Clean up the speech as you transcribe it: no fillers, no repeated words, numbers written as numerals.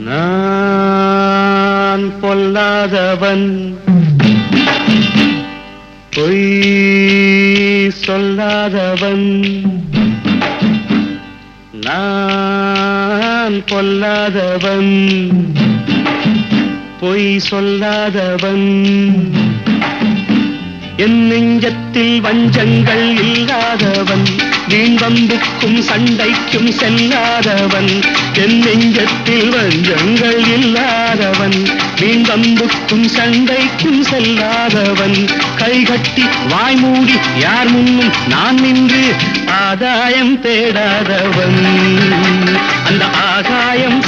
நான் பொல்லாதவன், பொய் சொல்லாதவன். நான் பொல்லாதவன், பொய் சொல்லாதவன். என் நெஞ்சத்தில் வஞ்சங்கள் இல்லாதவன், வீண்வம்புக்கும் சண்டைக்கும் செல்லாதவன். என் நெஞ்சத்தில் வஞ்சங்கள் இல்லாதவன், வீண்வம்புக்கும் சண்டைக்கும் செல்லாதவன். கைகட்டி வாய்மூடி யார் முன்னும் நான் நின்று ஆதாயம் தேடாதவன். அந்த ஆகாயம்